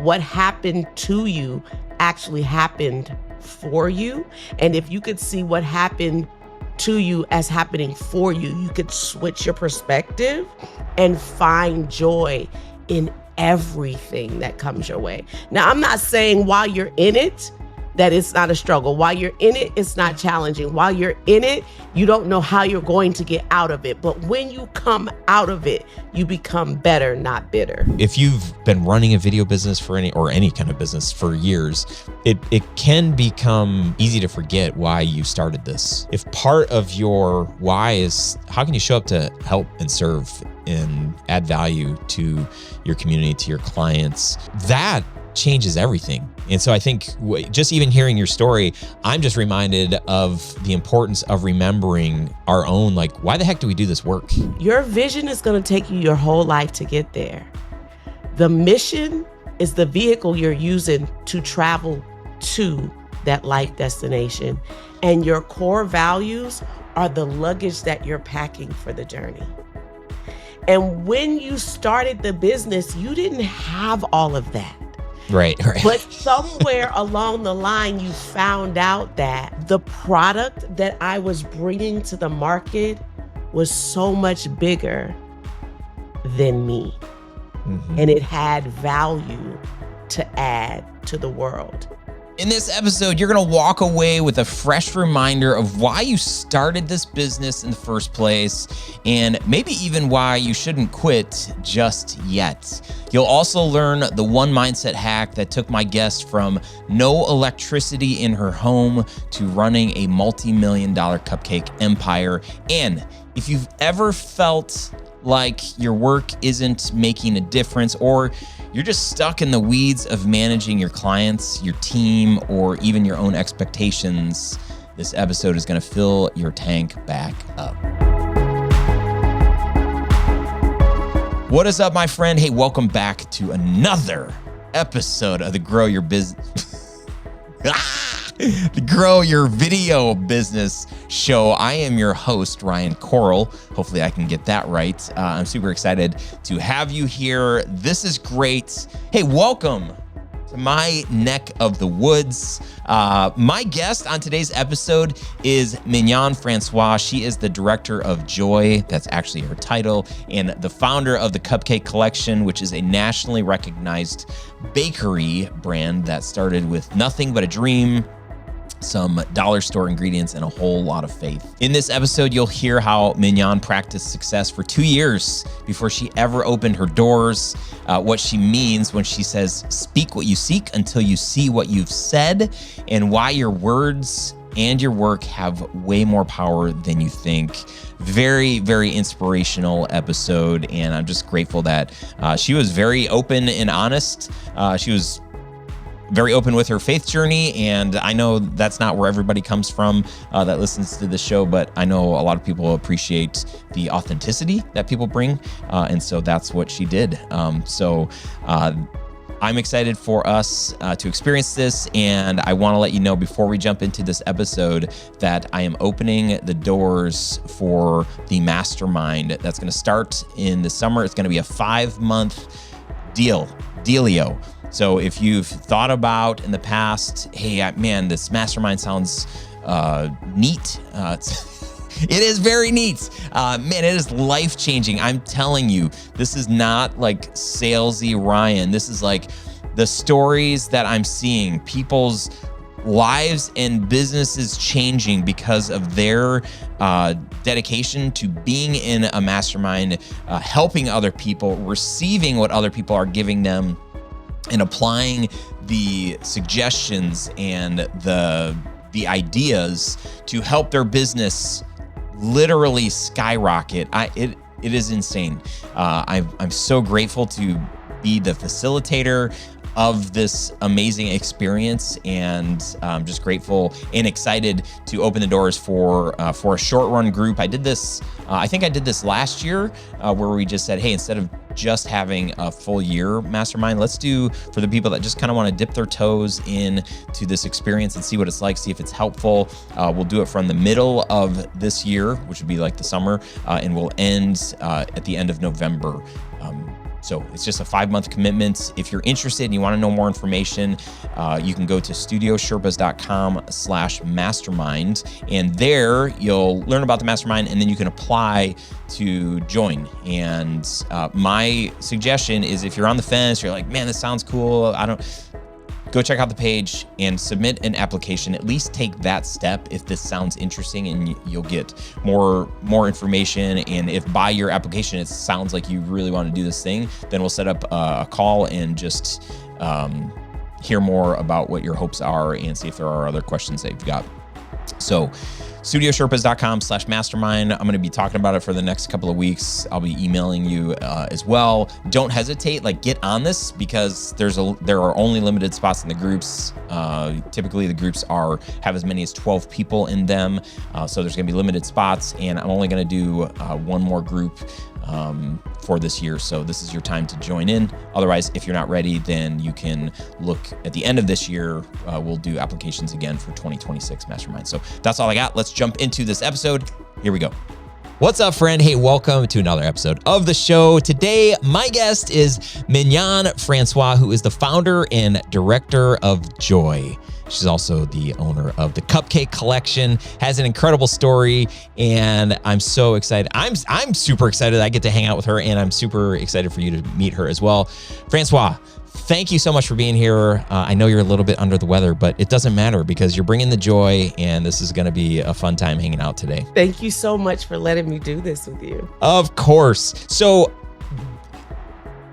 what happened to you actually happened for you. And if you could see what happened to you as happening for you, you could switch your perspective and find joy in everything that comes your way. Now, I'm not saying while you're in it, that it's not a struggle. While you're in it, it's not challenging. While you're in it, you don't know how you're going to get out of it. But when you come out of it, you become better, not bitter. If you've been running a video business for any kind of business for years, it can become easy to forget why you started this. If part of your why is how can you show up to help and serve and add value to your community, to your clients, that changes everything. And so I think just even hearing your story, I'm just reminded of the importance of remembering our own, like, why the heck do we do this work? Your vision is going to take you your whole life to get there. The mission is the vehicle you're using to travel to that life destination. And your core values are the luggage that you're packing for the journey. And when you started the business, you didn't have all of that. Right. But somewhere along the line, you found out that the product that I was bringing to the market was so much bigger than me. Mm-hmm. And it had value to add to the world. In this episode, you're gonna walk away with a fresh reminder of why you started this business in the first place, and maybe even why you shouldn't quit just yet. You'll also learn the one mindset hack that took my guest from no electricity in her home to running a multi-million-dollar cupcake empire. And if you've ever felt like your work isn't making a difference, or you're just stuck in the weeds of managing your clients, your team, or even your own expectations, this episode is going to fill your tank back up. What is up, my friend? Hey, welcome back to another episode of the Grow Your Business. The Grow Your Video Business Show. I am your host, Ryan Coral. Hopefully I can get that right. I'm super excited to have you here. This is great. Hey, welcome to my neck of the woods. My guest on today's episode is Mignon Francois. She is the director of Joy, that's actually her title, and the founder of the Cupcake Collection, which is a nationally recognized bakery brand that started with nothing but a dream, some dollar store ingredients, and a whole lot of faith. In this episode, you'll hear how Mignon practiced success for 2 years before she ever opened her doors, what she means when she says, speak what you seek until you see what you've said, and why your words and your work have way more power than you think. Very, very inspirational episode, and I'm just grateful that she was very open and honest. She was very open with her faith journey, and I know that's not where everybody comes from that listens to the show, but I know a lot of people appreciate the authenticity that people bring, and so that's what she did. I'm excited for us to experience this, and I want to let you know before we jump into this episode that I am opening the doors for the mastermind that's going to start in the summer. It's going to be a 5-month dealio. So if you've thought about in the past, hey, man, this mastermind sounds neat. It is very neat. Man, it is life-changing. I'm telling you, this is not like salesy Ryan. This is like the stories that I'm seeing, people's lives and businesses changing because of their dedication to being in a mastermind, helping other people, receiving what other people are giving them, and applying the suggestions and the ideas to help their business literally skyrocket. It is insane. I'm so grateful to be the facilitator of this amazing experience, and I'm just grateful and excited to open the doors for a short run group. I did this, I think I did this last year, where we just said, hey, instead of just having a full year mastermind, let's do for the people that just kind of want to dip their toes in to this experience and see what it's like, see if it's helpful. We'll do it from the middle of this year, which would be like the summer, and we'll end at the end of November. So it's just a 5-month commitment. If you're interested and you want to know more information, you can go to studiosherpas.com/mastermind. And there you'll learn about the mastermind, and then you can apply to join. And my suggestion is, if you're on the fence, you're like, man, this sounds cool, go check out the page and submit an application. At least take that step if this sounds interesting, and you'll get more information. And if by your application it sounds like you really want to do this thing, then we'll set up a call and just hear more about what your hopes are and see if there are other questions that you've got. So studiosherpas.com/mastermind. I'm going to be talking about it for the next couple of weeks. I'll be emailing you as well. Don't hesitate, get on this, because there are only limited spots in the groups. Typically the groups have as many as 12 people in them. So there's going to be limited spots, and I'm only going to do one more group for this year. So this is your time to join in. Otherwise, if you're not ready, then you can look at the end of this year. We'll do applications again for 2026 Mastermind. So that's all I got. Let's jump into this episode. Here we go. What's up, friend? Hey, welcome to another episode of the show. Today, my guest is Mignon Francois, who is the founder and director of Joy. She's also the owner of the Cupcake Collection, has an incredible story, and I'm so excited. I'm super excited I get to hang out with her, and I'm super excited for you to meet her as well. Francois, thank you so much for being here. I know you're a little bit under the weather, but it doesn't matter because you're bringing the joy, and this is going to be a fun time hanging out today. Thank you so much for letting me do this with you. Of course. So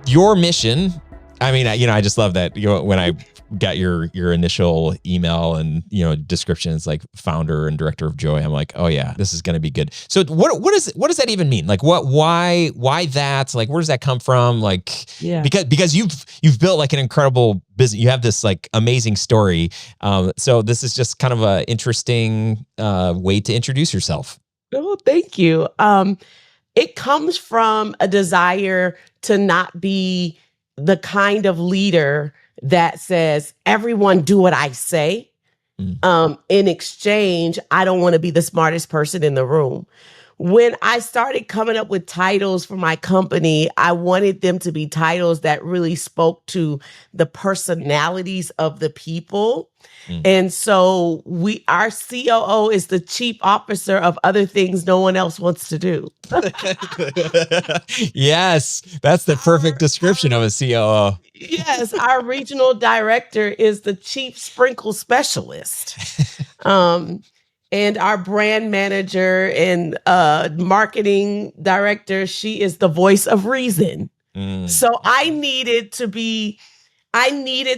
your mission, I just love that, when I got your initial email and description, it's like founder and director of Joy. I'm like, oh yeah, this is going to be good. So what does that even mean? Why that? Where does that come from? Because you've built an incredible business. You have this amazing story. So this is just kind of a interesting way to introduce yourself. Oh, thank you. It comes from a desire to not be the kind of leader that says, everyone do what I say. In exchange, I don't want to be the smartest person in the room. When I started coming up with titles for my company, I wanted them to be titles that really spoke to the personalities of the people. And so our COO is the chief officer of other things no one else wants to do. Yes, that's the perfect description of a COO. Yes, our regional director is the chief sprinkle specialist. And our brand manager and marketing director, she is the voice of reason. So I needed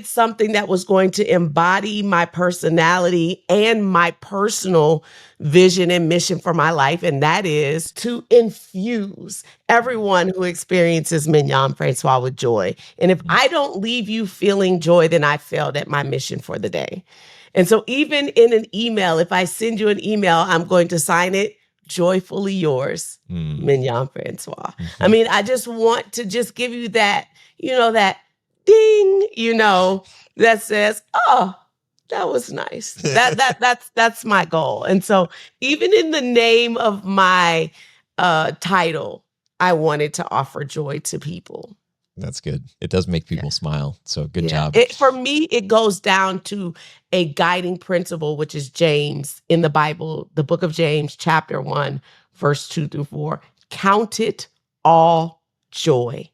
something that was going to embody my personality and my personal vision and mission for my life. And that is to infuse everyone who experiences Mignon Francois with joy. And if I don't leave you feeling joy, then I failed at my mission for the day. And so even in an email, if I send you an email, I'm going to sign it, joyfully yours, Mignon Francois. I just want to just give you that, that ding, that says, oh, that was nice. That's my goal. And so even in the name of my title, I wanted to offer joy to people. That's good. It does make people smile. So good job. For me, it goes down to a guiding principle, which is James in the Bible, the book of James, chapter 1, verse 2-4. Count it all joy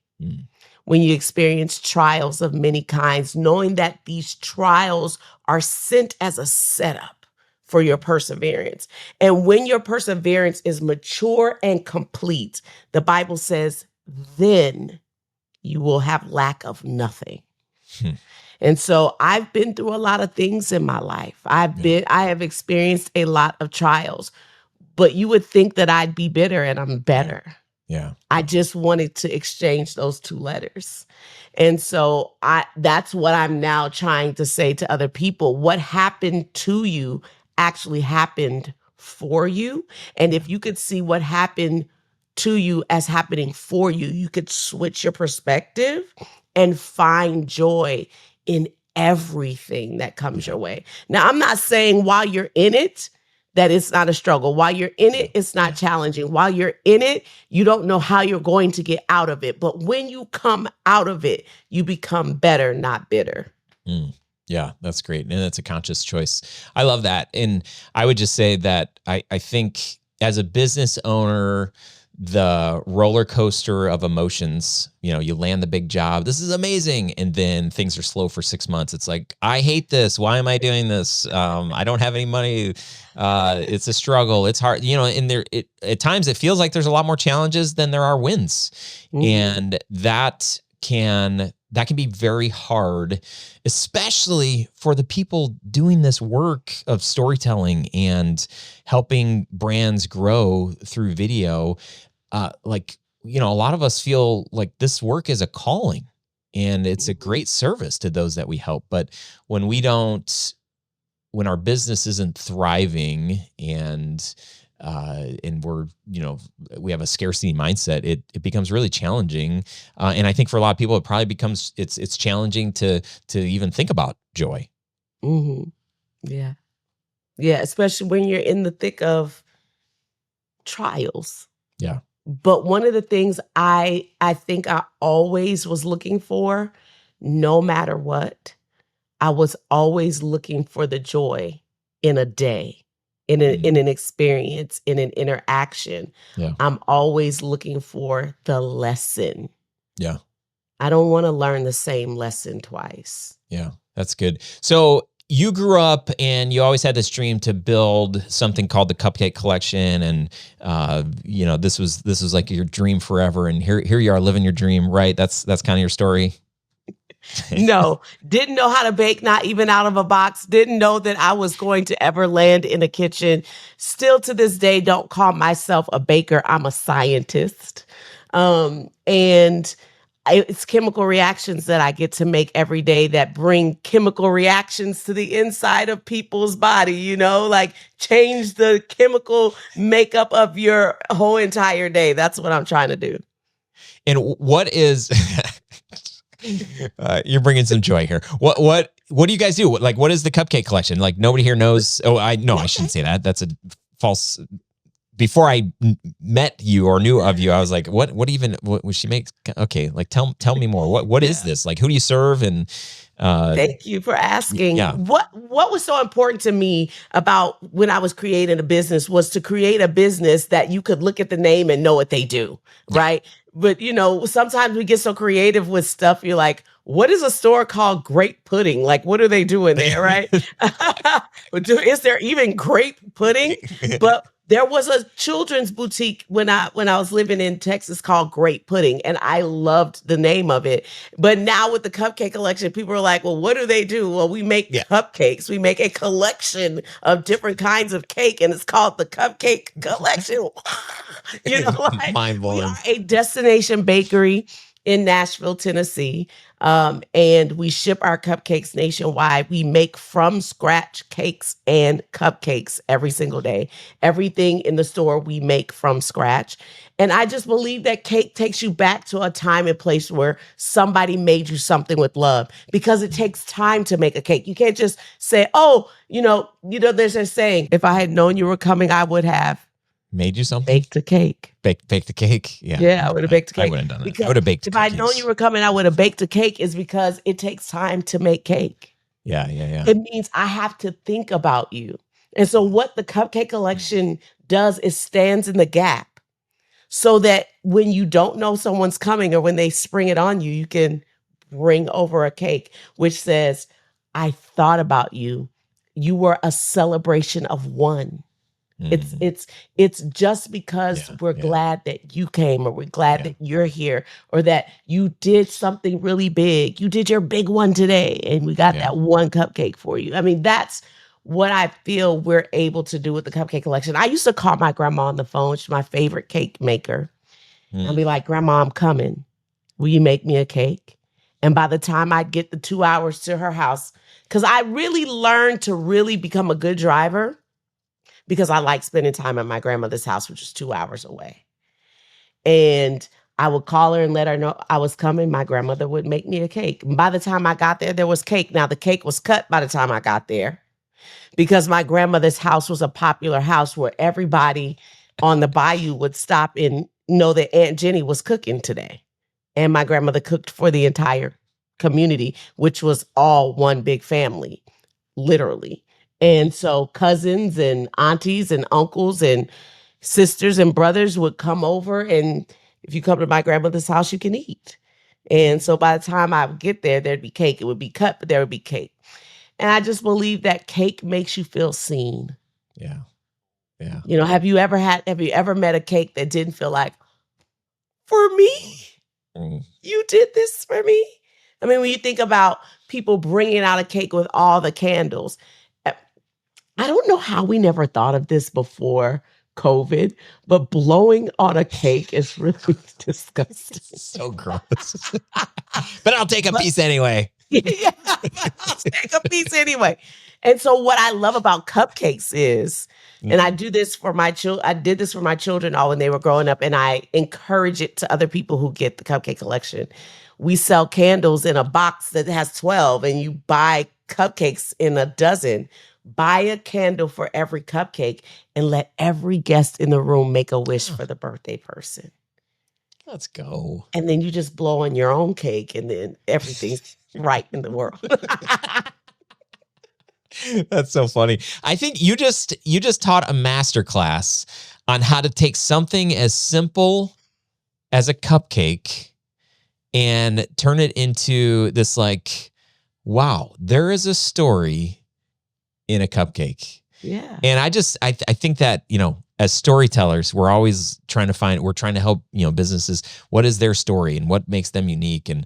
when you experience trials of many kinds, knowing that these trials are sent as a setup for your perseverance. And when your perseverance is mature and complete, the Bible says, then you will have lack of nothing. And so I've been through a lot of things in my life. I have experienced a lot of trials, but you would think that I'd be bitter, and I'm better. Yeah. I just wanted to exchange those two letters. And so that's what I'm now trying to say to other people. What happened to you actually happened for you. And if you could see what happened to you as happening for you, you could switch your perspective and find joy in everything that comes your way. Now, I'm not saying while you're in it that it's not a struggle. While you're in it, it's not challenging. While you're in it, you don't know how you're going to get out of it. But when you come out of it, you become better, not bitter. Yeah, that's great. And that's a conscious choice. I love that. And I would just say that I think as a business owner, the roller coaster of emotions, you land the big job. This is amazing. And then things are slow for 6 months. It's like, I hate this. Why am I doing this? I don't have any money. It's a struggle. It's hard, and at times it feels like there's a lot more challenges than there are wins. And that can be very hard, especially for the people doing this work of storytelling and helping brands grow through video. A lot of us feel like this work is a calling and it's a great service to those that we help. But when our business isn't thriving and we're, we have a scarcity mindset, it becomes really challenging. And I think for a lot of people, it probably becomes, it's challenging to even think about joy. Mm-hmm. Yeah. Yeah. Especially when you're in the thick of trials. Yeah. But one of the things I think I always was looking for, no matter what, I was always looking for the joy in a day, in an experience, in an interaction. Yeah. I'm always looking for the lesson. Yeah. I don't want to learn the same lesson twice. Yeah, that's good. So you grew up and you always had this dream to build something called the Cupcake Collection. And, this was like your dream forever. And here you are living your dream, right? That's kind of your story. No, didn't know how to bake, not even out of a box. Didn't know that I was going to ever land in a kitchen. Still to this day, don't call myself a baker. I'm a scientist. And it's chemical reactions that I get to make every day that bring chemical reactions to the inside of people's body, like change the chemical makeup of your whole entire day. That's what I'm trying to do. And what is, you're bringing some joy here. What do you guys do? What is the Cupcake Collection? Like nobody here knows. Oh, I shouldn't say that. That's a false. Before I met you or knew of you, I was like, what would she make? Okay. Like, tell me more. What is this? Like, who do you serve? And, thank you for asking. Yeah. What was so important to me about when I was creating a business was to create a business that you could look at the name and know what they do. Right. But, sometimes we get so creative with stuff. You're like, what is a store called Grape Pudding? Like, what are they doing there? Right. Is there even grape pudding? But there was a children's boutique when I was living in Texas called Grape Pudding, and I loved the name of it. But now with the Cupcake Collection, people are like, well, what do they do? Well, we make cupcakes. We make a collection of different kinds of cake, and it's called the Cupcake Collection. Mind blowing. We are a destination bakery in Nashville, Tennessee. And we ship our cupcakes nationwide. We make from scratch cakes and cupcakes every single day. Everything in the store we make from scratch. And I just believe that cake takes you back to a time and place where somebody made you something with love, because it takes time to make a cake. You can't just say, oh, there's a saying, if I had known you were coming, I would have made you something? Baked a cake. Baked a cake? Yeah. Yeah, I would have baked a cake. I wouldn't have done it. I would have baked If I'd known you were coming, I would have baked a cake, is because it takes time to make cake. Yeah. It means I have to think about you. And so what the Cupcake Collection does is stands in the gap so that when you don't know someone's coming or when they spring it on you, you can bring over a cake which says, I thought about you. You were a celebration of one. It's just because we're glad that you came, or we're glad that you're here, or that you did something really big. You did your big one today, and we got that one cupcake for you. I mean, that's what I feel we're able to do with the Cupcake Collection. I used to call my grandma on the phone. She's my favorite cake maker. I'd be like, Grandma, I'm coming. Will you make me a cake? And by the time I'd get the 2 hours to her house, because I really learned to really become a good driver, because I like spending time at my grandmother's house, which is 2 hours away. And I would call her and let her know I was coming. My grandmother would make me a cake. And by the time I got there, there was cake. Now, the cake was cut by the time I got there. because my grandmother's house was a popular house where everybody on the bayou would stop and know that Aunt Jenny was cooking today. And my grandmother cooked for the entire community, which was all one big family, literally. And so cousins and aunties and uncles and sisters and brothers would come over. And if you come to my grandmother's house, you can eat. And so by the time I would get there, there'd be cake. It would be cut, but there would be cake. And I just believe that cake makes you feel seen. Yeah. Yeah. You know, have you ever met a cake that didn't feel like, for me? You did this for me? I mean, when you think about people bringing out a cake with all the candles, I don't know how we never thought of this before COVID, but blowing on a cake is really disgusting. So gross. But I'll take a piece anyway. Yeah, I'll take a piece anyway. And so what I love about cupcakes is, and I do this for my children. I did this for my children all when they were growing up, and I encourage it to other people who get the Cupcake Collection. We sell candles in a box that has 12, and you buy cupcakes in a dozen. Buy a candle for every cupcake and let every guest in the room make a wish for the birthday person. Let's go. And then you just blow on your own cake, and then everything's right in the world. That's so funny. I think you just taught a masterclass on how to take something as simple as a cupcake and turn it into this, like, wow, there is a story in a cupcake. Yeah. And I think that, you know, as storytellers, we're always trying to help, you know, businesses. What is their story and what makes them unique? And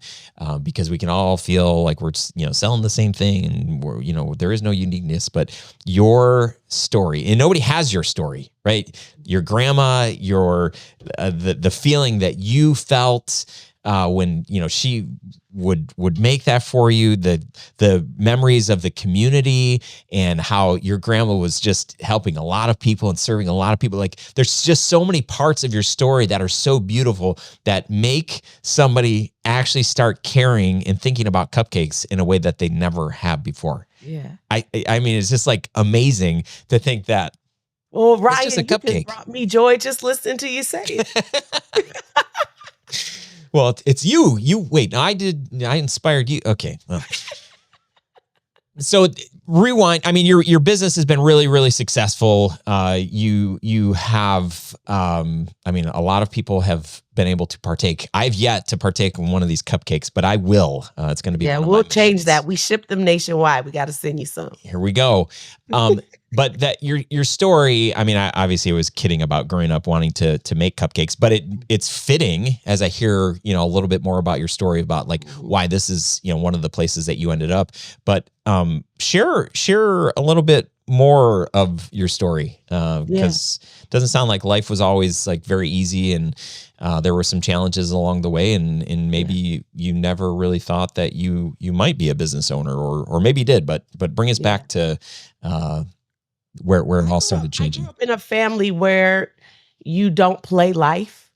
because we can all feel like we're, you know, selling the same thing, and we're, you know, there is no uniqueness, but your story, and nobody has your story, right? Your grandma, the feeling that you felt when, you know, she would make that for you, the memories of the community and how your grandma was just helping a lot of people and serving a lot of people. Like, there's just so many parts of your story that are so beautiful that make somebody actually start caring and thinking about cupcakes in a way that they never have before. Yeah. I mean, it's just like amazing to think that. Well, Ryan, just a you cupcake. just brought me joy just listening to you say it. Well, it's you. Wait, I inspired you. Okay. Well. So rewind. I mean, your business has been really, really successful. You have, I mean, a lot of people have been able to partake. I've yet to partake in one of these cupcakes, but I will. It's going to be. Yeah, we'll change that. We ship them nationwide. We got to send you some. Here we go. But that your story, I mean, I obviously was kidding about growing up wanting to make cupcakes, but it's fitting as I hear, you know, a little bit more about your story about like why this is, you know, one of the places that you ended up. But share a little bit more of your story, because it doesn't sound like life was always like very easy, and there were some challenges along the way, and maybe you never really thought that you might be a business owner, or maybe you did, but bring us back to where it all started changing. I grew up in a family where you don't play life.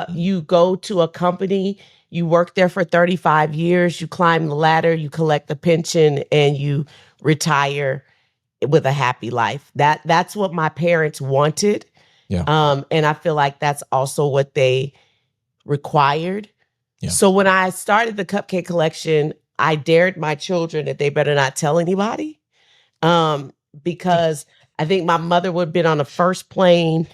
You go to a company, you work there for 35 years, you climb the ladder, you collect a pension, and you retire with a happy life. That's what my parents wanted. Yeah. And I feel like that's also what they required. Yeah. So when I started the Cupcake Collection, I dared my children that they better not tell anybody. Because I think my mother would have been on the first plane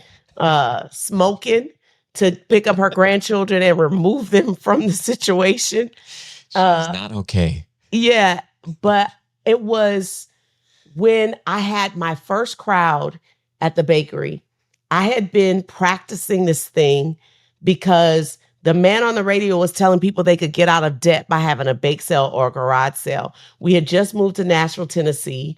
smoking to pick up her grandchildren and remove them from the situation. She's not okay. Yeah, but it was when I had my first crowd at the bakery. I had been practicing this thing because the man on the radio was telling people they could get out of debt by having a bake sale or a garage sale. We had just moved to Nashville, Tennessee.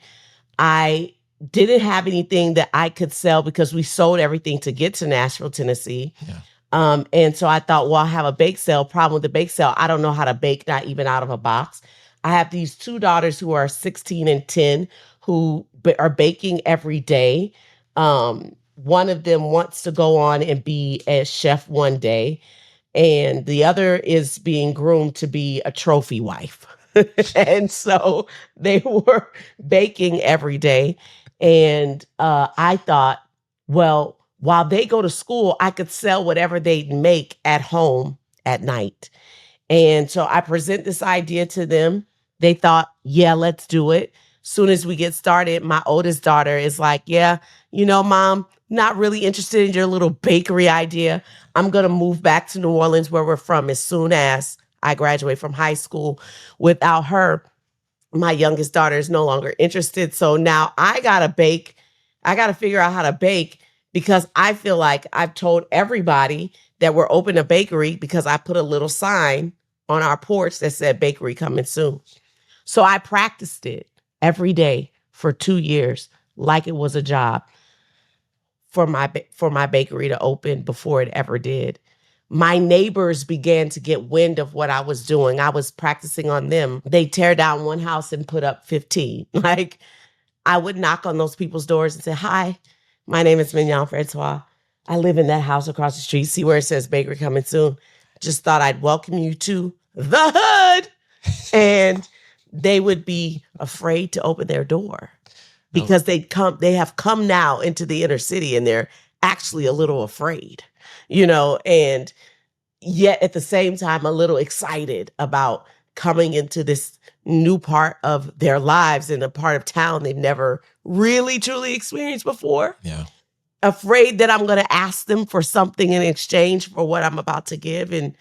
I didn't have anything that I could sell because we sold everything to get to Nashville, Tennessee. Yeah. And so I thought, well, I'll have a bake sale. Problem with the bake sale, I don't know how to bake, not even out of a box. I have these two daughters who are 16 and 10 who are baking every day. One of them wants to go on and be a chef one day, and the other is being groomed to be a trophy wife. And so they were baking every day. And I thought, well, while they go to school, I could sell whatever they make at home at night. And so I present this idea to them. They thought, yeah, let's do it. Soon as we get started, my oldest daughter is like, yeah, Mom, not really interested in your little bakery idea. I'm going to move back to New Orleans where we're from as soon as I graduate from high school. Without her, my youngest daughter is no longer interested. So now I got to bake. I got to figure out how to bake because I feel like I've told everybody that we're open a bakery because I put a little sign on our porch that said bakery coming soon. So I practiced it every day for 2 years like it was a job for my bakery to open before it ever did. My neighbors began to get wind of what I was doing. I was practicing on them. They tear down one house and put up 15. Like, I would knock on those people's doors and say, hi, my name is Mignon Francois. I live in that house across the street. See where it says bakery coming soon? Just thought I'd welcome you to the hood. And they would be afraid to open their door because they have come now into the inner city and they're actually a little afraid, and yet at the same time, a little excited about coming into this new part of their lives in a part of town they've never really, truly experienced before. Yeah. Afraid that I'm going to ask them for something in exchange for what I'm about to give. And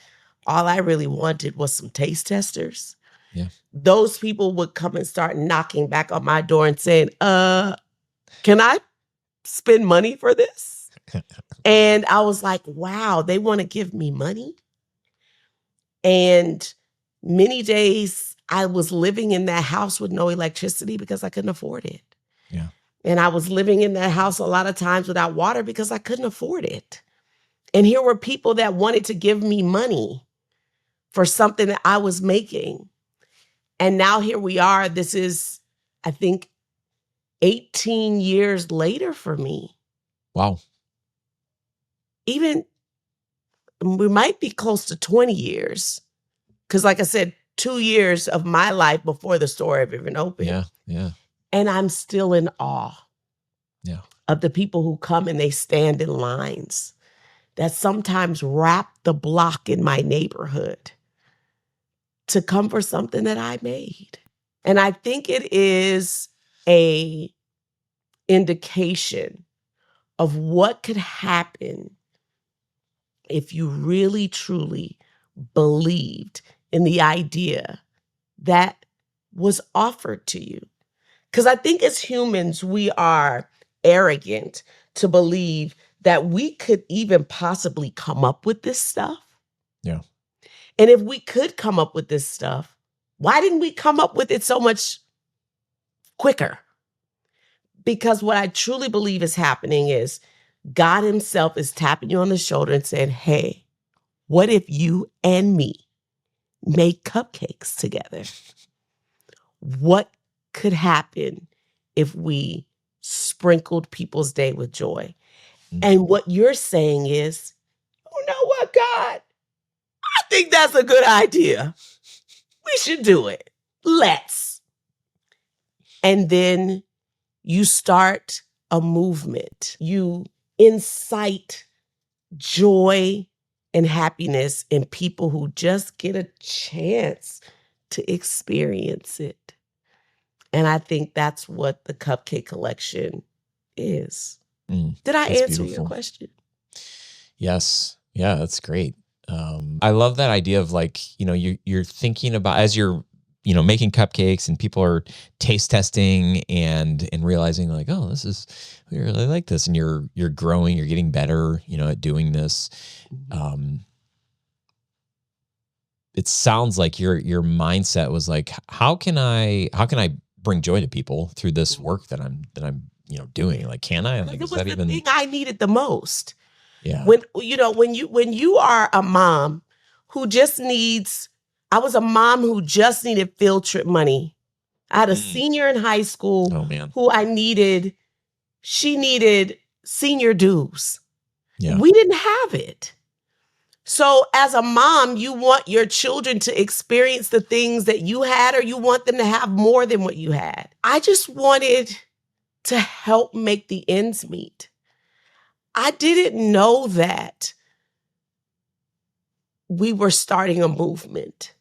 all I really wanted was some taste testers. Yeah. Those people would come and start knocking back on my door and saying, can I spend money for this? And I was like, wow, they want to give me money. And many days I was living in that house with no electricity because I couldn't afford it. Yeah. And I was living in that house a lot of times without water because I couldn't afford it. And here were people that wanted to give me money for something that I was making. And now here we are. This is, I think, 18 years later for me. Wow. Even, we might be close to 20 years. Because like I said, 2 years of my life before the store ever even opened. Yeah, yeah. And I'm still in awe of the people who come and they stand in lines that sometimes wrap the block in my neighborhood to come for something that I made. And I think it is a indication of what could happen if you really, truly believed in the idea that was offered to you. Because I think as humans, we are arrogant to believe that we could even possibly come up with this stuff. Yeah. And if we could come up with this stuff, why didn't we come up with it so much quicker? Because what I truly believe is happening is God himself is tapping you on the shoulder and saying, hey, what if you and me make cupcakes together? What could happen if we sprinkled people's day with joy? And what you're saying is, you know what, God? I think that's a good idea. We should do it. Let's. And then you start a movement. You incite joy and happiness in people who just get a chance to experience it. And I think that's what the Cupcake Collection is. Did I answer beautiful. your question? Yes. Yeah, that's great. I love that idea of like, you're thinking about as you're, making cupcakes and people are taste testing and realizing like, oh, we really like this. And you're growing, you're getting better, at doing this. It sounds like your mindset was like, how can I bring joy to people through this work that I'm doing? Like, can I? Like, it was is that the even thing I needed the most. Yeah. When you are a mom who just needs, I was a mom who just needed field trip money. I had a senior in high school who she needed senior dues. Yeah. We didn't have it. So as a mom, you want your children to experience the things that you had, or you want them to have more than what you had. I just wanted to help make the ends meet. I didn't know that we were starting a movement.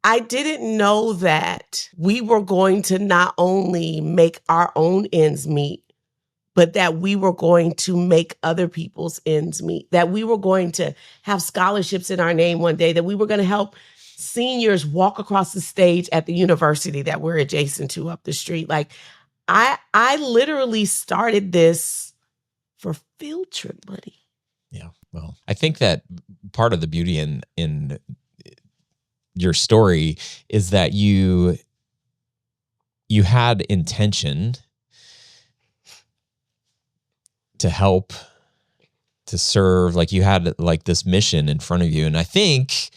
I didn't know that we were going to not only make our own ends meet, but that we were going to make other people's ends meet, that we were going to have scholarships in our name one day, that we were going to help seniors walk across the stage at the university that we're adjacent to up the street. Like, I literally started this for field trip money. Yeah. Well, I think that part of the beauty in your story is that you had intention to help, to serve, like you had like this mission in front of you. And I think,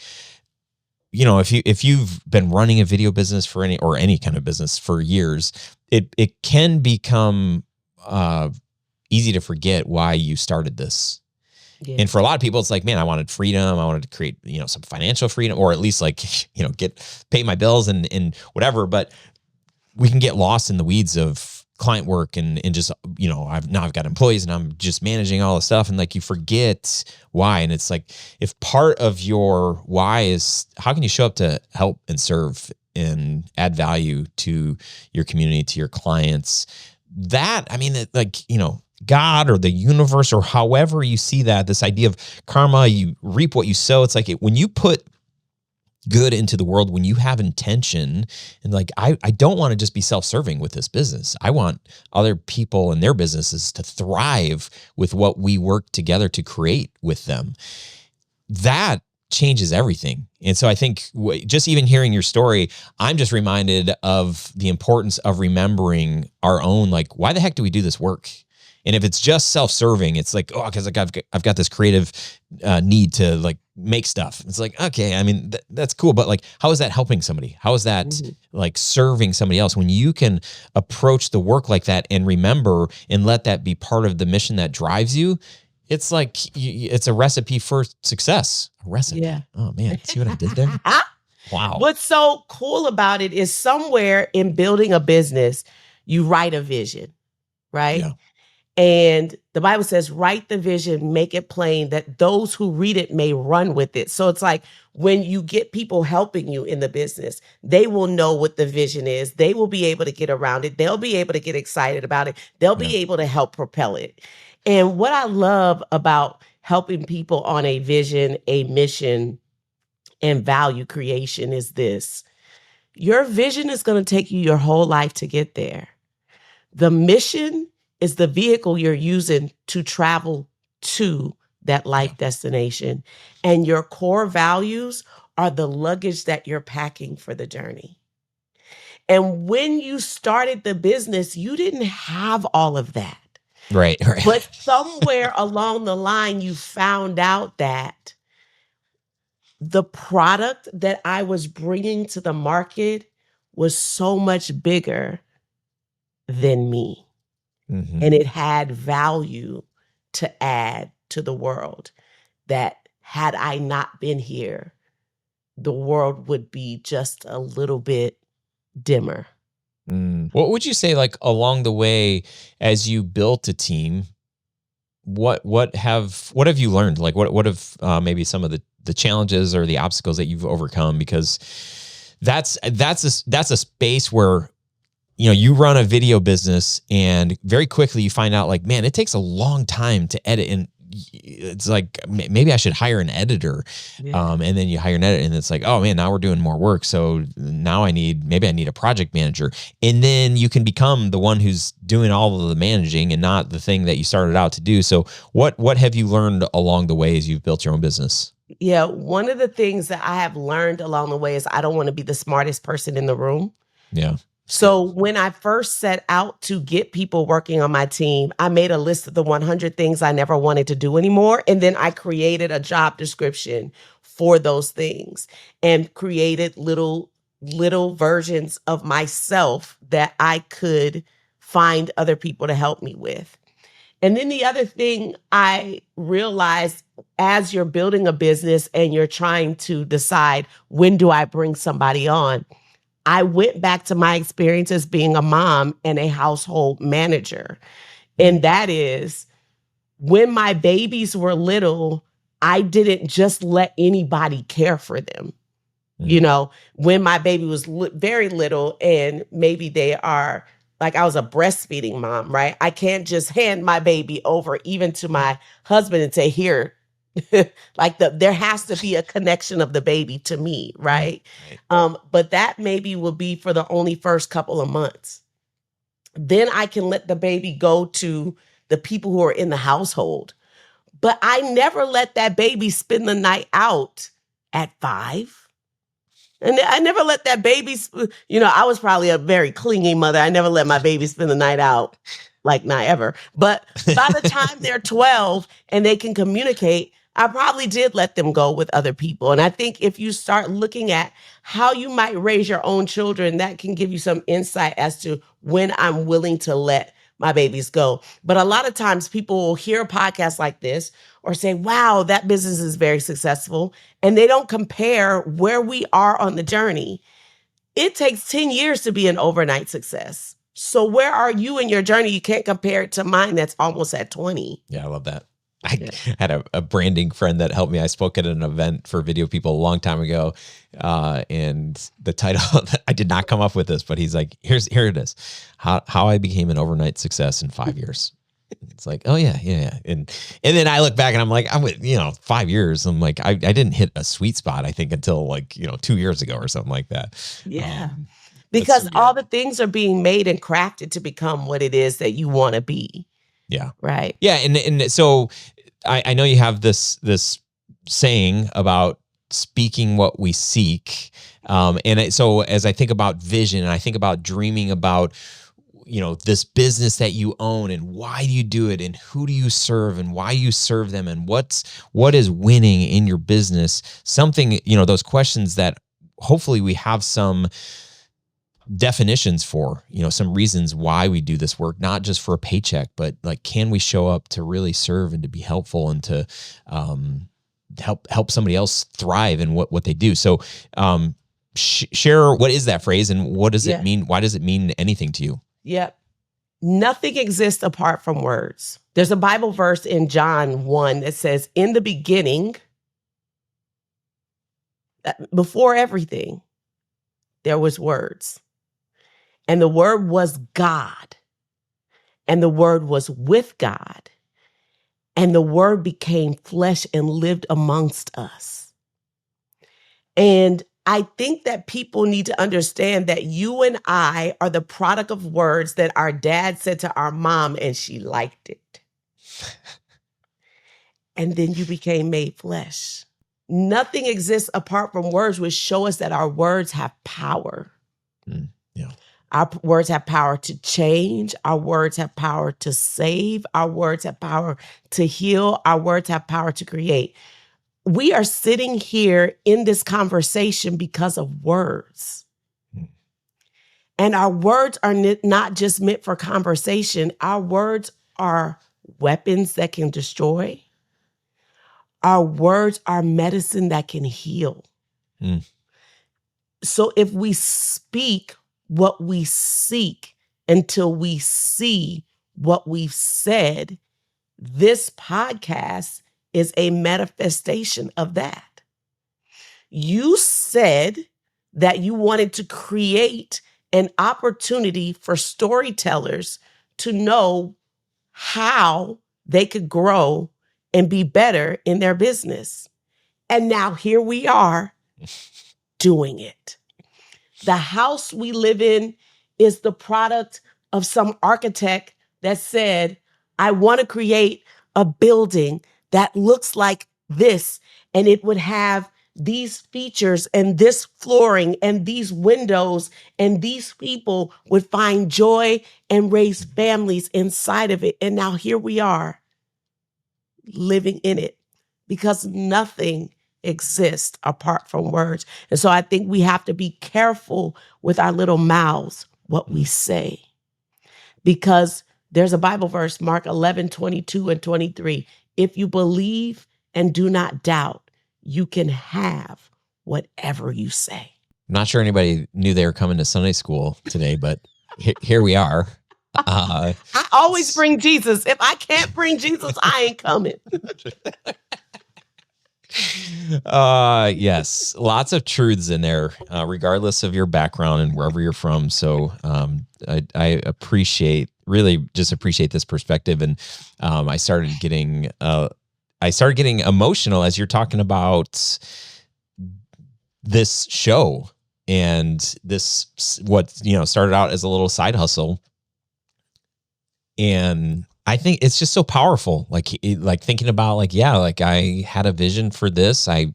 if you've been running a video business for any kind of business for years, it can become easy to forget why you started this. Yeah. And for a lot of people, it's like, man, I wanted freedom. I wanted to create, some financial freedom, or at least like, pay my bills and whatever. But we can get lost in the weeds of client work and just, I've got employees and I'm just managing all the stuff. And like, you forget why. And it's like, if part of your why is how can you show up to help and serve and add value to your community, to your clients, God or the universe or however you see that, this idea of karma, you reap what you sow. It's like when you put good into the world, when you have intention, and like, I don't want to just be self-serving with this business. I want other people and their businesses to thrive with what we work together to create with them. That changes everything. And so I think just even hearing your story, I'm just reminded of the importance of remembering our own, like, why the heck do we do this work? And if it's just self-serving, it's like, because I've got this creative need to like make stuff. It's like, okay, I mean, that's cool. But like, how is that helping somebody? How is that like serving somebody else? When you can approach the work like that and remember and let that be part of the mission that drives you, it's like, it's a recipe for success. A recipe. Yeah. Oh man, see what I did there? Wow. What's so cool about it is somewhere in building a business, you write a vision, right? Yeah. And the Bible says, write the vision, make it plain that those who read it may run with it. So it's like when you get people helping you in the business, they will know what the vision is. They will be able to get around it. They'll be able to get excited about it. They'll be able to help propel it. And what I love about helping people on a vision, a mission, and value creation is this. Your vision is going to take you your whole life to get there. The mission is the vehicle you're using to travel to that life destination. And your core values are the luggage that you're packing for the journey. And when you started the business, you didn't have all of that. Right. But somewhere along the line, you found out that the product that I was bringing to the market was so much bigger than me. Mm-hmm. And it had value to add to the world that had I not been here, the world would be just a little bit dimmer. What would you say, like along the way, as you built a team, what have you learned? Like what have maybe some of the challenges or the obstacles that you've overcome? Because that's a space where, you run a video business and very quickly you find out like, man, it takes a long time to edit. And it's like, maybe I should hire an editor. Yeah. And then you hire an editor and it's like, oh man, now we're doing more work. So now I need a project manager. And then you can become the one who's doing all of the managing and not the thing that you started out to do. So what have you learned along the way as you've built your own business? Yeah. One of the things that I have learned along the way is I don't want to be the smartest person in the room. Yeah. So when I first set out to get people working on my team, I made a list of the 100 things I never wanted to do anymore. And then I created a job description for those things and created little versions of myself that I could find other people to help me with. And then the other thing I realized as you're building a business and you're trying to decide, when do I bring somebody on? I went back to my experience as being a mom and a household manager. And that is, when my babies were little, I didn't just let anybody care for them. You know, when my baby was very little and maybe they are, like, I was a breastfeeding mom, right? I can't just hand my baby over even to my husband and say, here, like there has to be a connection of the baby to me, right? But that maybe will be for the only first couple of months. Then I can let the baby go to the people who are in the household. But I never let that baby spend the night out at 5. And I never let that baby, I was probably a very clingy mother. I never let my baby spend the night out, like, not ever. But by the time they're 12 and they can communicate, I probably did let them go with other people. And I think if you start looking at how you might raise your own children, that can give you some insight as to when I'm willing to let my babies go. But a lot of times people will hear a podcast like this or say, wow, that business is very successful. And they don't compare where we are on the journey. It takes 10 years to be an overnight success. So where are you in your journey? You can't compare it to mine that's almost at 20. Yeah, I love that. I had a branding friend that helped me. I spoke at an event for video people a long time ago. And the title, I did not come up with this, but he's like, here it is. How I became an overnight success in 5 years. It's like, oh yeah. And then I look back and I'm like, 5 years. I'm like, I didn't hit a sweet spot, I think, until 2 years ago or something like that. Yeah. Because all the things are being made and crafted to become what it is that you want to be. Yeah. Right. Yeah. And so I know you have this saying about speaking what we seek. So as I think about vision and I think about dreaming about, this business that you own and why do you do it and who do you serve and why you serve them and what is winning in your business, something, those questions that hopefully we have some definitions for, some reasons why we do this work, not just for a paycheck, but like, can we show up to really serve and to be helpful and to help somebody else thrive in what they do? So share, what is that phrase and what does it mean? Why does it mean anything to you? Yep. Nothing exists apart from words. There's a Bible verse in John 1 that says, in the beginning, before everything, there was words. And the Word was God. And the Word was with God. And the Word became flesh and lived amongst us. And I think that people need to understand that you and I are the product of words that our dad said to our mom, and she liked it. And then you became made flesh. Nothing exists apart from words, which show us that our words have power. Yeah. Our words have power to change. Our words have power to save. Our words have power to heal. Our words have power to create. We are sitting here in this conversation because of words. And our words are not just meant for conversation. Our words are weapons that can destroy. Our words are medicine that can heal. So if we speak what we seek until we see what we've said, this podcast is a manifestation of that. You said that you wanted to create an opportunity for storytellers to know how they could grow and be better in their business. And now here we are doing it. The house we live in is the product of some architect that said, I want to create a building that looks like this, and it would have these features and this flooring and these windows, and these people would find joy and raise families inside of it. And now here we are living in it, because nothing exists apart from words. And so I think we have to be careful with our little mouths, what we say, because there's a Bible verse, Mark 11:22 and 23. If you believe and do not doubt. You can have whatever you say. I'm not sure anybody knew they were coming to Sunday school today, but here we are. I always bring Jesus. If I can't bring Jesus, I ain't coming. Yes, lots of truths in there, regardless of your background and wherever you're from. So I really just appreciate this perspective. And I started getting emotional as you're talking about this show and this, what, started out as a little side hustle. And I think it's just so powerful. Like thinking about I had a vision for this. I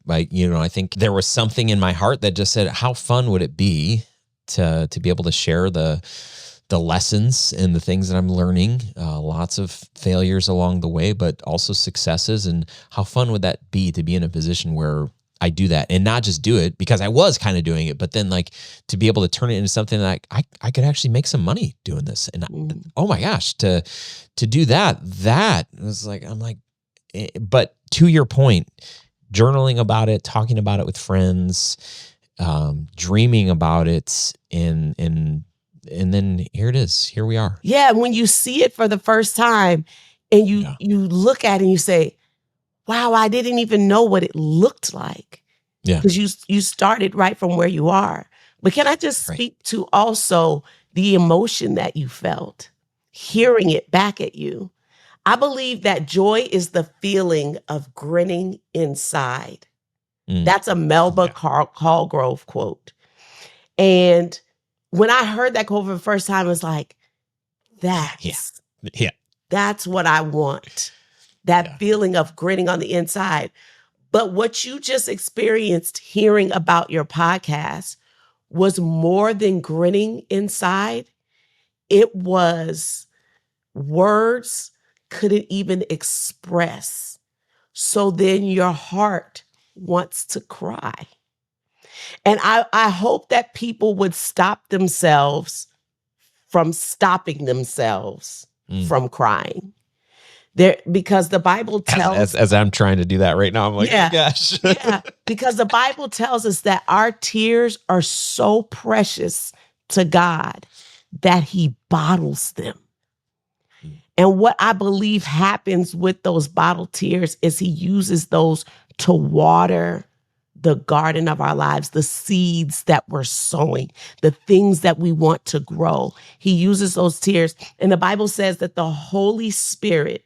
think there was something in my heart that just said, how fun would it be to be able to share the lessons and the things that I'm learning, lots of failures along the way, but also successes. And how fun would that be to be in a position where I do that and not just do it because I was kind of doing it, but then to be able to turn it into something that I could actually make some money doing this. And oh my gosh, to do that was but to your point, journaling about it, talking about it with friends, dreaming about it, and then here it is. Here we are. Yeah, when you see it for the first time and you look at it and you say, wow, I didn't even know what it looked like. Yeah. Because you started right from where you are. But can I just speak to also the emotion that you felt, hearing it back at you? I believe that joy is the feeling of grinning inside. That's a Melba Callgrove quote. And when I heard that quote for the first time, I was like, that's what I want. That feeling of grinning on the inside. But what you just experienced hearing about your podcast was more than grinning inside. It was words couldn't even express. So then your heart wants to cry. And I hope that people would stop themselves from stopping themselves from crying. Because the Bible tells as I'm trying to do that right now, I'm like, oh gosh. Because the Bible tells us that our tears are so precious to God that he bottles them. And what I believe happens with those bottled tears is he uses those to water the garden of our lives, the seeds that we're sowing, the things that we want to grow. He uses those tears. And the Bible says that the Holy Spirit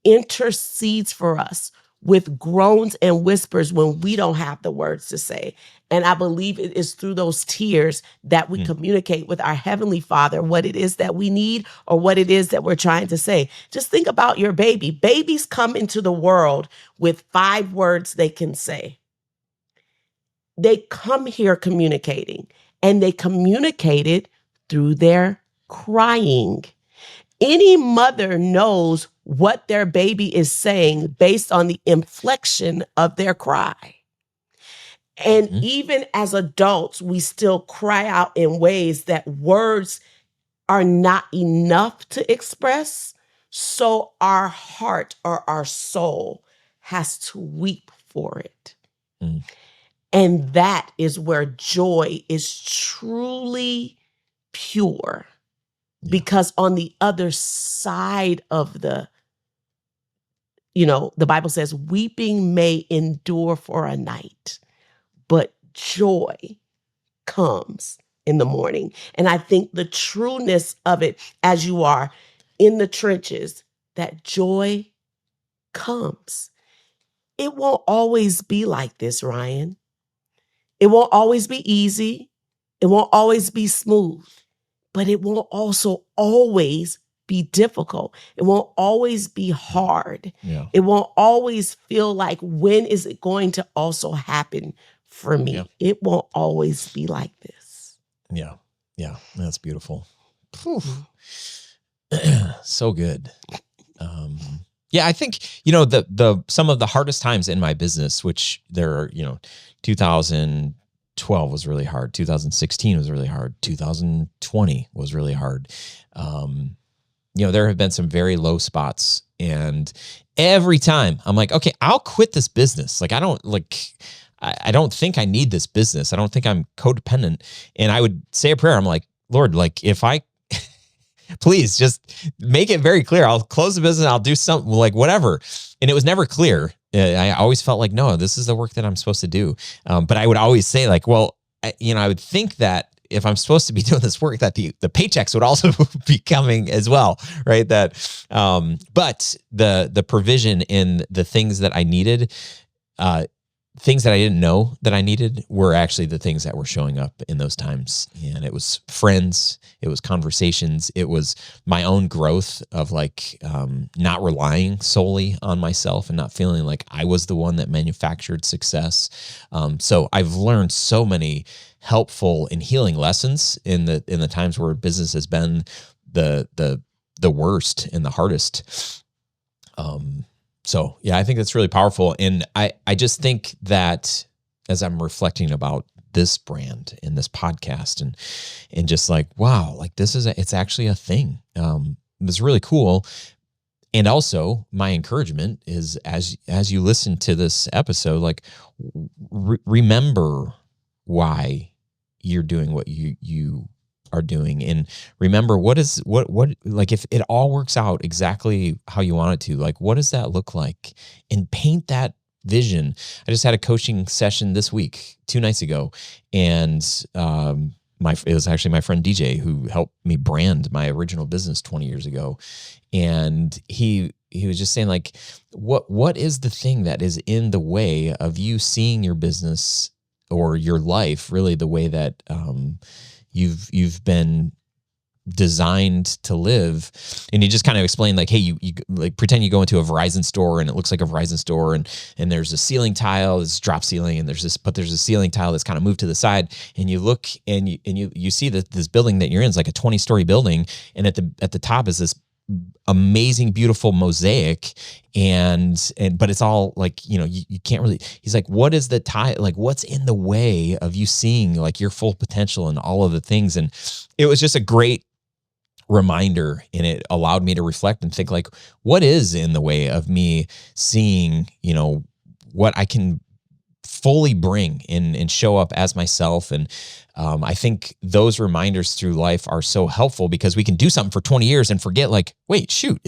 intercedes for us with groans and whispers when we don't have the words to say. And I believe it is through those tears that we communicate with our Heavenly Father what it is that we need or what it is that we're trying to say. Just think about your baby. Babies come into the world with 5 words they can say. They come here communicating, and they communicate it through their crying. Any mother knows what their baby is saying based on the inflection of their cry. And even as adults, we still cry out in ways that words are not enough to express. So our heart or our soul has to weep for it. And that is where joy is truly pure. Because on the other side of the Bible says, weeping may endure for a night, but joy comes in the morning. And I think the trueness of it, as you are in the trenches, that joy comes. It won't always be like this, Ryan. It won't always be easy. It won't always be smooth, but it won't also always be difficult. It won't always be hard. Yeah. It won't always feel like, when is it going to also happen for me? Yeah. It won't always be like this. Yeah. Yeah. That's beautiful. So good. Yeah, I think, the some of the hardest times in my business, which there are, 2012 was really hard. 2016 was really hard. 2020 was really hard. there have been some very low spots, and every time I'm like, okay, I'll quit this business. Like, I don't think I need this business. I don't think I'm codependent. And I would say a prayer. I'm like, Lord, like, if I, please just make it very clear. I'll close the business. I'll do something, like whatever. And it was never clear. I always felt like, no, this is the work that I'm supposed to do. But I would always say like, well, I would think that if I'm supposed to be doing this work, that the paychecks would also be coming as well, right? That, but the provision in the things that I needed, things that I didn't know that I needed, were actually the things that were showing up in those times. And it was friends, it was conversations, it was my own growth of like, not relying solely on myself and not feeling like I was the one that manufactured success. So I've learned so many helpful and healing lessons in the times where business has been the worst and the hardest. So yeah, I think that's really powerful. And I just think that as I'm reflecting about this brand and this podcast and just like, wow, like this is it's actually a thing. It's really cool. And also my encouragement is as you listen to this episode, like remember why you're doing what you are doing, and remember what like if it all works out exactly how you want it to, like what does that look like, and paint that vision. I just had a coaching session this week, 2 nights ago, and it was actually my friend DJ who helped me brand my original business 20 years ago, and he was just saying like, what is the thing that is in the way of you seeing your business or your life really the way that you've been designed to live? And he just kind of explained like, hey, you like pretend you go into a Verizon store and it looks like a Verizon store, and there's a ceiling tile, this drop ceiling, and there's a ceiling tile that's kind of moved to the side, and you look and you see that this building that you're in is like a 20-story building, and at the top is this amazing, beautiful mosaic, but it's all like, you can't really, he's like, what is the tie, like what's in the way of you seeing like your full potential and all of the things? And it was just a great reminder, and it allowed me to reflect and think like, what is in the way of me seeing, what I can fully bring and show up as myself. And I think those reminders through life are so helpful, because we can do something for 20 years and forget like, wait, shoot,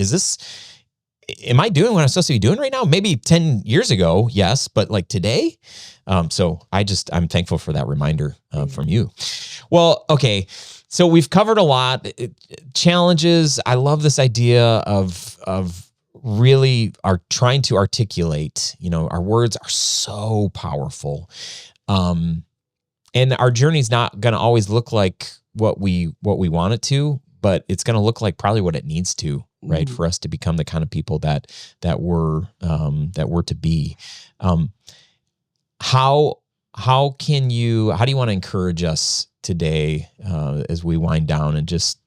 am I doing what I'm supposed to be doing right now? Maybe 10 years ago, yes, but like today. So I'm thankful for that reminder from you. Well, okay. So we've covered a lot. Challenges. I love this idea of really are trying to articulate, our words are so powerful. And our journey's not going to always look like what we want it to, but it's going to look like probably what it needs to, right? For us to become the kind of people that we're to be. How do you want to encourage us today as we wind down, and just,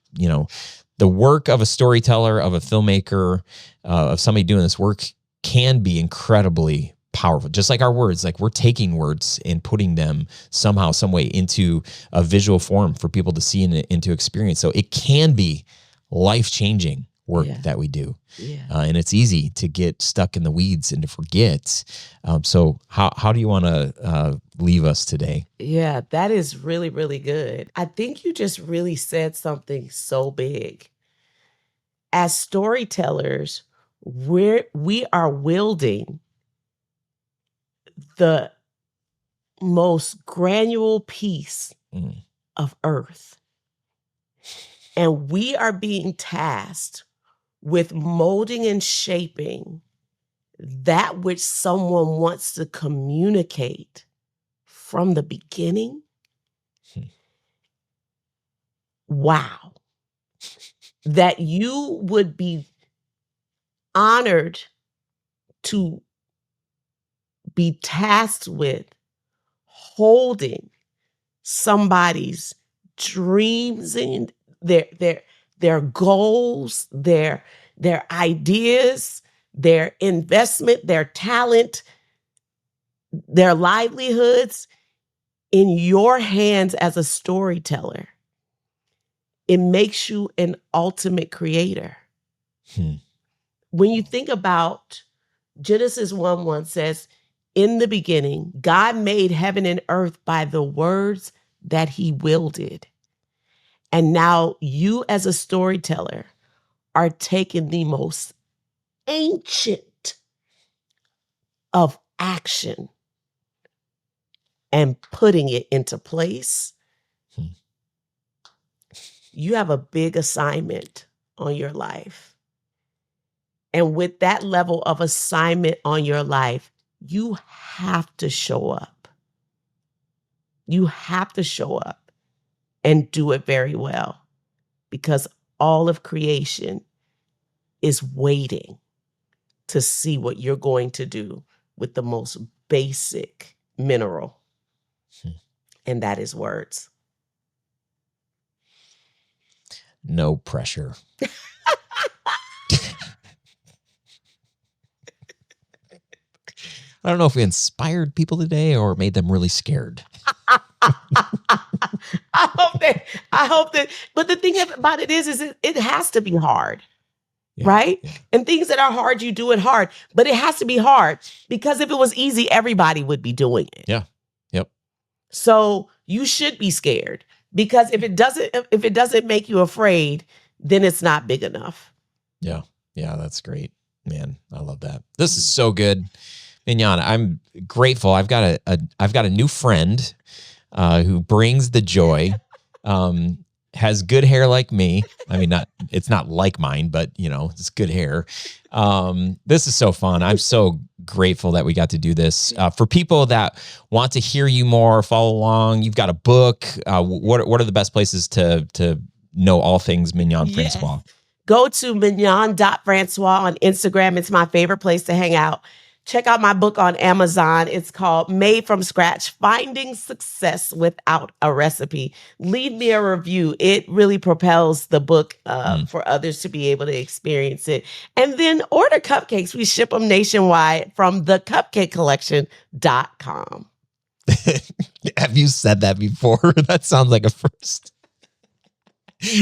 the work of a storyteller, of a filmmaker, of somebody doing this work can be incredibly powerful. Just like our words, like we're taking words and putting them somehow, some way into a visual form for people to see and to experience. So it can be life-changing work that we do. Yeah. And it's easy to get stuck in the weeds and to forget. So how do you want to leave us today? Yeah, that is really, really good. I think you just really said something so big. As storytellers, we are wielding the most granular piece of earth. And we are being tasked with molding and shaping that which someone wants to communicate from the beginning. Wow. That you would be honored to be tasked with holding somebody's dreams and their goals, their ideas, their investment, their talent, their livelihoods in your hands as a storyteller. It makes you an ultimate creator. When you think about Genesis 1:1 says, in the beginning, God made heaven and earth by the words that he willed it. And now you as a storyteller are taking the most ancient of action and putting it into place. You have a big assignment on your life. And with that level of assignment on your life, you have to show up. You have to show up and do it very well, because all of creation is waiting to see what you're going to do with the most basic mineral. And that is words. No pressure. I don't know if we inspired people today or made them really scared. I hope that, but the thing about it is it has to be hard, right? Yeah. And things that are hard, you do it hard, but it has to be hard, because if it was easy, everybody would be doing it. Yeah. Yep. So you should be scared, because if it doesn't make you afraid, then it's not big enough. Yeah. Yeah. That's great, man. I love that. This is so good. Mignon, I'm grateful. I've got a new friend who brings the joy, has good hair like me. I mean, it's not like mine, but it's good hair. This is so fun. I'm so grateful that we got to do this. For people that want to hear you more, follow along, you've got a book. What are the best places to know all things Mignon Francois? Go to mignon.francois on Instagram. It's my favorite place to hang out. Check out my book on Amazon. It's called Made from Scratch, Finding Success Without a Recipe. Leave me a review. It really propels the book for others to be able to experience it. And then order cupcakes. We ship them nationwide from the Cupcake Collection.com. Have you said that before? That sounds like a first.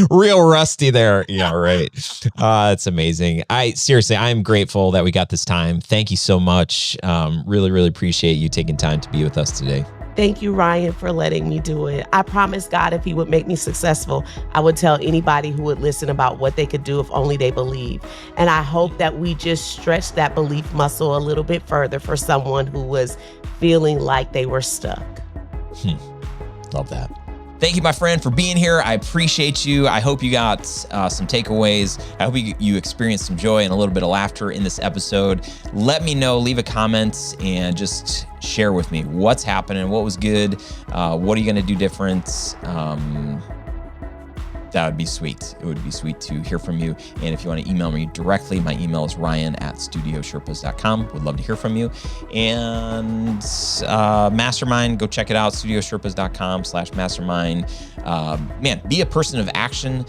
Real rusty there. Yeah, right. It's amazing. Seriously, I'm grateful that we got this time. Thank you so much. Really, really appreciate you taking time to be with us today. Thank you, Ryan, for letting me do it. I promised God if he would make me successful, I would tell anybody who would listen about what they could do if only they believe. And I hope that we just stretch that belief muscle a little bit further for someone who was feeling like they were stuck. Love that. Thank you, my friend, for being here. I appreciate you. I hope you got some takeaways. I hope you experienced some joy and a little bit of laughter in this episode. Let me know, leave a comment, and just share with me what's happening, what was good, what are you going to do different. That would be sweet. It would be sweet to hear from you. And if you want to email me directly, my email is ryan@studiosherpas.com. Would love to hear from you. And Mastermind, go check it out, studiosherpas.com/mastermind. Man, be a person of action.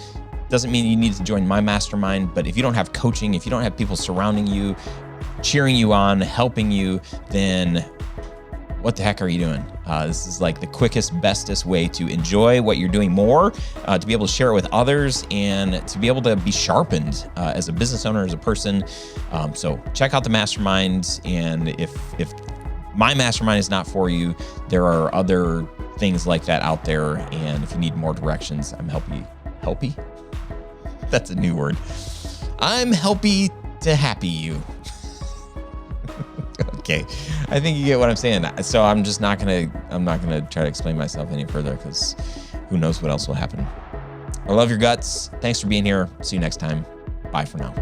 Doesn't mean you need to join my mastermind, but if you don't have coaching, if you don't have people surrounding you, cheering you on, helping you, then what the heck are you doing? This is like the quickest, bestest way to enjoy what you're doing more, to be able to share it with others, and to be able to be sharpened as a business owner, as a person. So check out the mastermind. And if my mastermind is not for you, there are other things like that out there. And if you need more directions, I'm helpy? That's a new word. I'm helpy to happy you. Okay, I think you get what I'm saying. So I'm not gonna try to explain myself any further, because who knows what else will happen. I love your guts. Thanks for being here. See you next time. Bye for now.